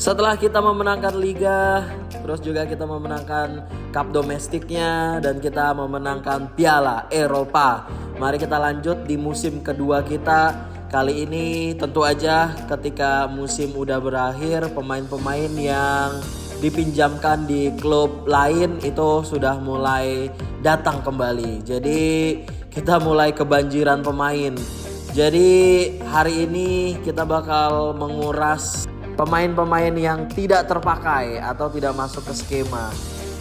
Setelah kita memenangkan Liga, terus juga kita memenangkan Cup domestiknya, dan kita memenangkan Piala Eropa, mari kita lanjut di musim kedua kita. Kali ini tentu aja ketika musim udah berakhir, pemain-pemain yang dipinjamkan di klub lain itu sudah mulai datang kembali. Jadi kita mulai kebanjiran pemain. Jadi hari ini kita bakal menguras pemain-pemain yang tidak terpakai atau tidak masuk ke skema.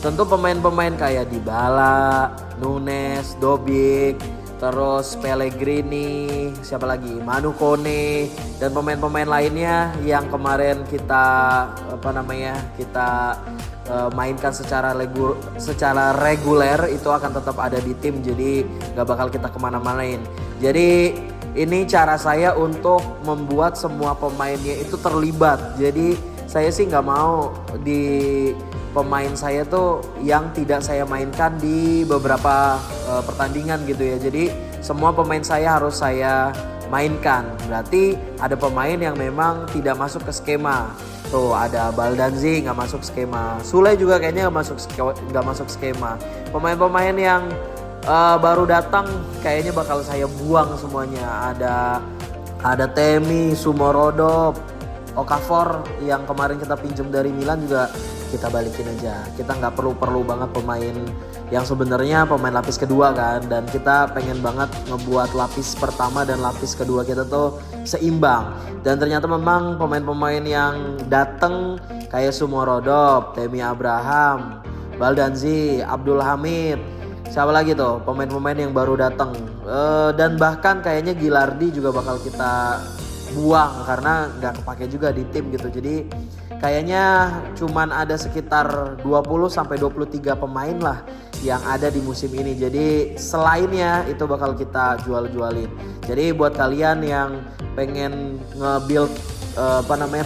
Tentu pemain-pemain kayak Dybala, Nunes, Dobbik, terus Pellegrini, siapa lagi, Manu Kone, dan pemain-pemain lainnya yang kemarin kita mainkan secara reguler itu akan tetap ada di tim, jadi gak bakal kita kemana-manain. Jadi ini cara saya untuk membuat semua pemainnya itu terlibat. Jadi saya sih gak mau di pemain saya tuh yang tidak saya mainkan di beberapa pertandingan gitu ya. Jadi semua pemain saya harus saya mainkan. Berarti ada pemain yang memang tidak masuk ke skema. Tuh ada Baldanzi nggak masuk skema. Sule juga kayaknya nggak masuk skema. Pemain-pemain yang baru datang kayaknya bakal saya buang semuanya. Ada Temi, Sumorodo, Okafor yang kemarin kita pinjam dari Milan juga kita balikin aja. Kita nggak perlu banget pemain yang sebenarnya pemain lapis kedua kan, dan kita pengen banget ngebuat lapis pertama dan lapis kedua kita tuh seimbang. Dan ternyata memang pemain-pemain yang datang kayak Sumorodo, Temi Abraham, Baldanzi, Abdul Hamid, siapa lagi tuh pemain-pemain yang baru datang, dan bahkan kayaknya Gilardi juga bakal kita buang karena nggak kepake juga di tim gitu. Jadi kayaknya cuman ada sekitar 20-23 pemain lah yang ada di musim ini. Jadi selainnya itu bakal kita jual-jualin. Jadi buat kalian yang pengen nge-build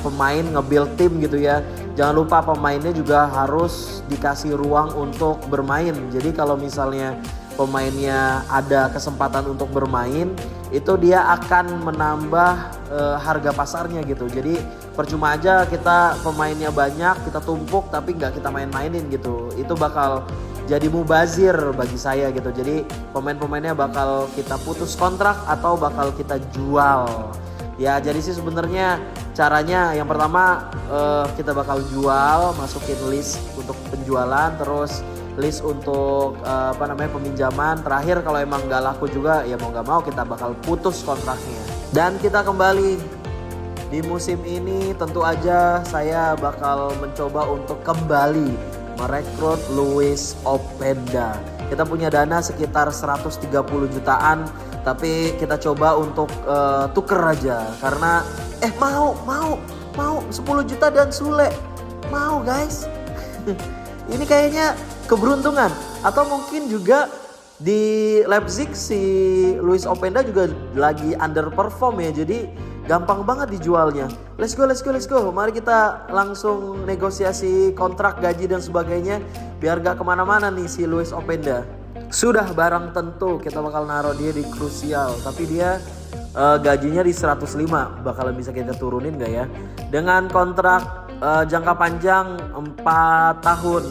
pemain, nge-build tim gitu ya, jangan lupa pemainnya juga harus dikasih ruang untuk bermain. Jadi kalau misalnya pemainnya ada kesempatan untuk bermain, itu dia akan menambah harga pasarnya gitu. Jadi percuma aja kita pemainnya banyak, kita tumpuk tapi nggak kita main-mainin gitu. Itu bakal jadi mubazir bagi saya gitu. Jadi pemain-pemainnya bakal kita putus kontrak atau bakal kita jual. Ya jadi sih sebenarnya caranya yang pertama kita bakal jual, masukin list untuk penjualan, terus list untuk peminjaman. Terakhir kalau emang nggak laku juga ya mau nggak mau kita bakal putus kontraknya. Dan kita kembali di musim ini, tentu aja saya bakal mencoba untuk kembali merekrut Luis Openda. Kita punya dana sekitar 130 jutaan, tapi kita coba untuk tuker aja karena mau 10 juta dan Sule. Mau guys. Ini kayaknya keberuntungan, atau mungkin juga di Leipzig si Luis Openda juga lagi underperform ya, jadi gampang banget dijualnya. Let's go. Mari kita langsung negosiasi kontrak, gaji dan sebagainya biar gak kemana-mana nih si Luis Openda. Sudah barang tentu kita bakal naruh dia di krusial, tapi dia gajinya di 105, bakalan bisa kita turunin gak ya? Dengan kontrak jangka panjang 4 tahun.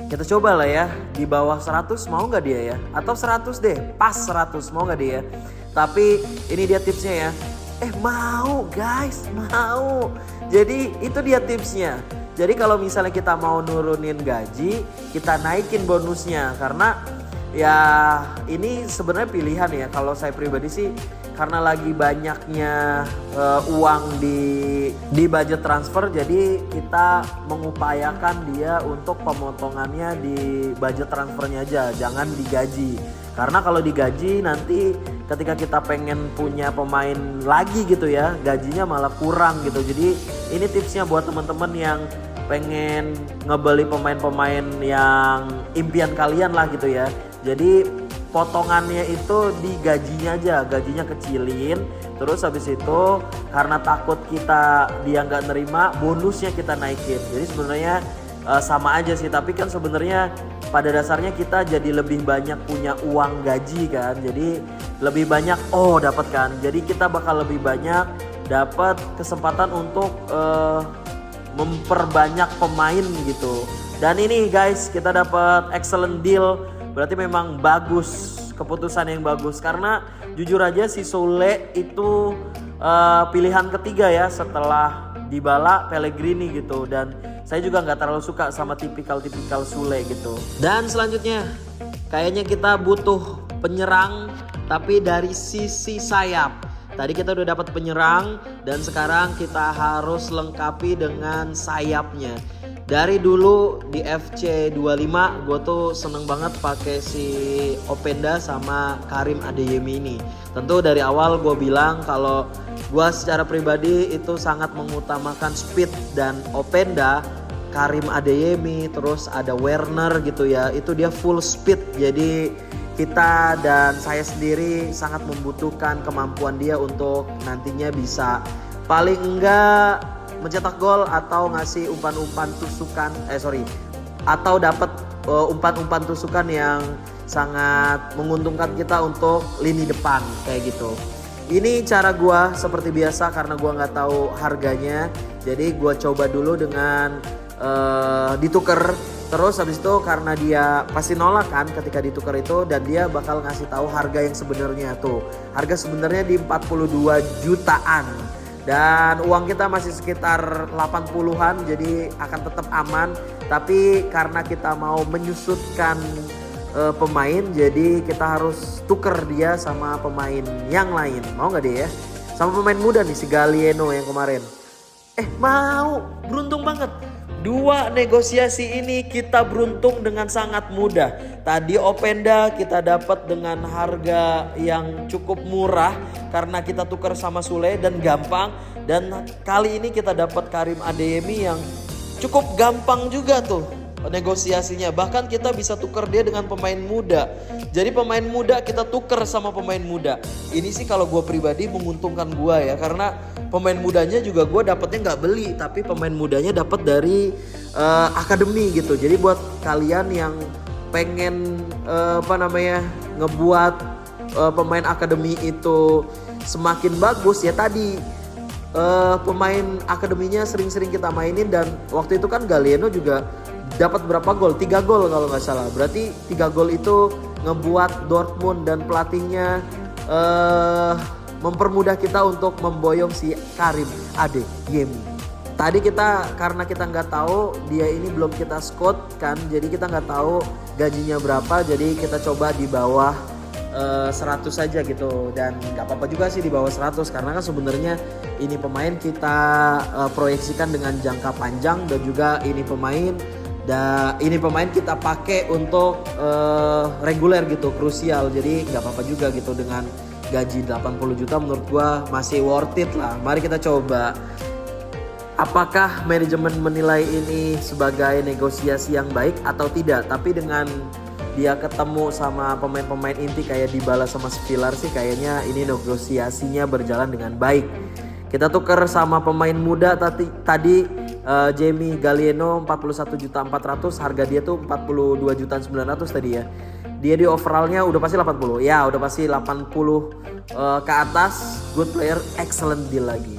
Kita coba lah ya, di bawah 100 mau gak dia ya? Atau 100 deh, pas 100 mau gak dia? Tapi ini dia tipsnya ya. Mau guys, mau. Jadi itu dia tipsnya. Jadi kalau misalnya kita mau nurunin gaji, kita naikin bonusnya. Karena ya ini sebenarnya pilihan ya. Kalau saya pribadi sih karena lagi banyaknya uang di budget transfer, jadi kita mengupayakan dia untuk pemotongannya di budget transfernya aja, jangan digaji. Karena kalau digaji nanti ketika kita pengen punya pemain lagi gitu ya, gajinya malah kurang gitu. Jadi ini tipsnya buat teman-teman yang pengen ngebeli pemain-pemain yang impian kalian lah gitu ya. Jadi potongannya itu di gajinya aja, gajinya kecilin. Terus habis itu karena takut dia nggak nerima, bonusnya kita naikin. Jadi sebenarnya sama aja sih, tapi kan sebenarnya pada dasarnya kita jadi lebih banyak punya uang gaji kan, jadi lebih banyak dapat kan, jadi kita bakal lebih banyak dapat kesempatan untuk memperbanyak pemain gitu. Dan ini guys, kita dapat excellent deal, berarti memang bagus, keputusan yang bagus. Karena jujur aja si Soule itu pilihan ketiga ya setelah Dybala, Pellegrini gitu. Dan saya juga nggak terlalu suka sama tipikal Soule gitu. Dan selanjutnya kayaknya kita butuh penyerang tapi dari sisi sayap. Tadi kita udah dapat penyerang dan sekarang kita harus lengkapi dengan sayapnya. Dari dulu di FC 25 gue tuh seneng banget pakai si Openda sama Karim Adeyemi ini. Tentu dari awal gue bilang kalau gue secara pribadi itu sangat mengutamakan speed, dan Openda, Karim Adeyemi, terus ada Werner gitu ya, itu dia full speed. Jadi kita dan saya sendiri sangat membutuhkan kemampuan dia untuk nantinya bisa paling enggak mencetak gol atau ngasih umpan-umpan tusukan atau dapat umpan-umpan tusukan yang sangat menguntungkan kita untuk lini depan kayak gitu. Ini cara gua seperti biasa karena gua nggak tahu harganya, jadi gua coba dulu dengan ditukar. Terus habis itu karena dia pasti nolak kan ketika ditukar itu, dan dia bakal ngasih tahu harga yang sebenarnya tuh. Harga sebenarnya di 42 jutaan. Dan uang kita masih sekitar 80-an, jadi akan tetap aman. Tapi karena kita mau menyusutkan pemain, jadi kita harus tuker dia sama pemain yang lain. Mau nggak dia ya? Sama pemain muda nih, si Gallieno yang kemarin. Mau, beruntung banget. 2 negosiasi ini kita beruntung dengan sangat mudah. Tadi Openda kita dapat dengan harga yang cukup murah karena kita tukar sama Sule dan gampang. Dan kali ini kita dapat Karim Adeyemi yang cukup gampang juga tuh negosiasinya. Bahkan kita bisa tukar dia dengan pemain muda. Jadi pemain muda kita tukar sama pemain muda. Ini sih kalau gue pribadi menguntungkan gue ya, karena pemain mudanya juga gue dapetnya nggak beli, tapi pemain mudanya dapat dari akademi gitu. Jadi buat kalian yang pengen ngebuat pemain akademi itu semakin bagus ya, tadi pemain akademinya sering-sering kita mainin. Dan waktu itu kan Gallieno juga dapat berapa gol? 3 gol kalau nggak salah. Berarti 3 gol itu ngebuat Dortmund dan pelatihnya mempermudah kita untuk memboyong si Karim Adeyemi. Tadi karena kita nggak tahu dia ini, belum kita scout kan, jadi kita nggak tahu gajinya berapa, jadi kita coba di bawah 100 saja gitu. Dan nggak apa-apa juga sih di bawah 100 karena kan sebenarnya ini pemain kita proyeksikan dengan jangka panjang, dan juga ini pemain kita pakai untuk reguler gitu, krusial. Jadi nggak apa-apa juga gitu dengan gaji 80 juta, menurut gua masih worth it lah. Mari kita coba. Apakah manajemen menilai ini sebagai negosiasi yang baik atau tidak? Tapi dengan dia ketemu sama pemain-pemain inti kayak Dybala sama Spiller sih kayaknya ini negosiasinya berjalan dengan baik. Kita tuker sama pemain muda tadi Jamie Gallieno 41.400.000, harga dia tuh 42.900.000 tadi ya. Dia di overallnya udah pasti 80. Ya, udah pasti 80 ke atas. Good player, excellent deal lagi.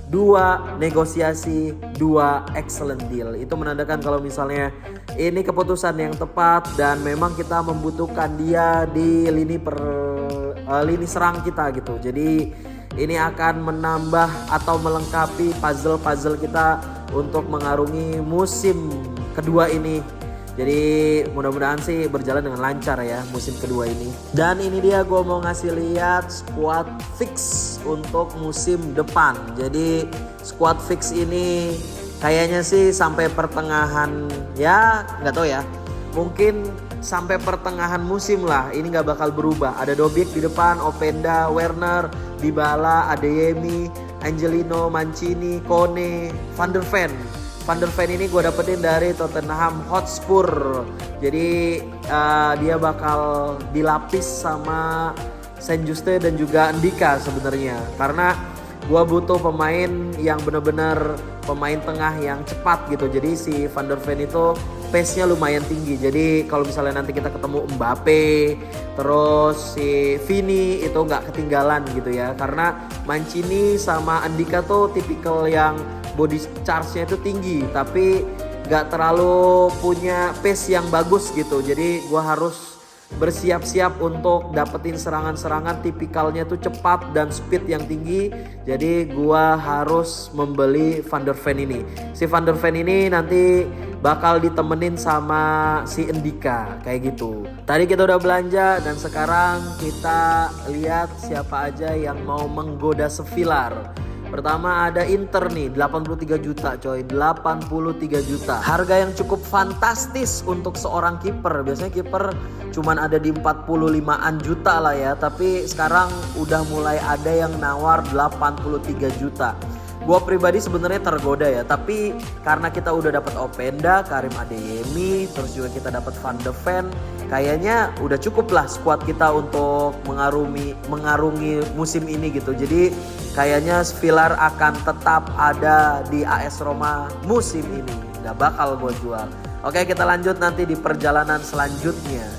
2 negosiasi, 2 excellent deal. Itu menandakan kalau misalnya ini keputusan yang tepat dan memang kita membutuhkan dia di lini serang kita gitu. Jadi ini akan menambah atau melengkapi puzzle kita untuk mengarungi musim kedua ini. Jadi mudah-mudahan sih berjalan dengan lancar ya musim kedua ini. Dan ini dia gue mau ngasih lihat squad fix untuk musim depan. Jadi squad fix ini kayaknya sih sampai pertengahan, ya nggak tahu ya. Mungkin sampai pertengahan musim lah, ini nggak bakal berubah. Ada Dobik di depan, Openda, Werner, Dybala, Adeyemi, Angelino, Mancini, Kone, Van der Ven. Van der Ven ini gue dapetin dari Tottenham Hotspur. Jadi dia bakal dilapis sama Saint Juste dan juga Ndika sebenarnya. Karena gue butuh pemain yang benar-benar pemain tengah yang cepat gitu. Jadi si Van der Ven itu pace-nya lumayan tinggi. Jadi kalau misalnya nanti kita ketemu Mbappe, terus si Vini itu nggak ketinggalan gitu ya. Karena Mancini sama Andika tuh tipikal yang body charge-nya itu tinggi, tapi gak terlalu punya pace yang bagus gitu. Jadi gue harus bersiap-siap untuk dapetin serangan-serangan tipikalnya tuh cepat dan speed yang tinggi. Jadi gua harus membeli Van der Ven ini. Si Van der Ven ini nanti bakal ditemenin sama si Ndika kayak gitu. Tadi kita udah belanja dan sekarang kita lihat siapa aja yang mau menggoda Sevillar. Pertama ada Inter nih, 83 juta coy, 83 juta. Harga yang cukup fantastis untuk seorang kiper. Biasanya kiper cuman ada di 45-an juta lah ya, tapi sekarang udah mulai ada yang nawar 83 juta. Gua pribadi sebenarnya tergoda ya, tapi karena kita udah dapat Openda, Karim Adeyemi, terus juga kita dapat Van de Ven, kayaknya udah cukup lah skuad kita untuk mengarungi musim ini gitu. Jadi kayaknya Sevillar akan tetap ada di AS Roma musim ini, nggak bakal gue jual. Oke, kita lanjut nanti di perjalanan selanjutnya.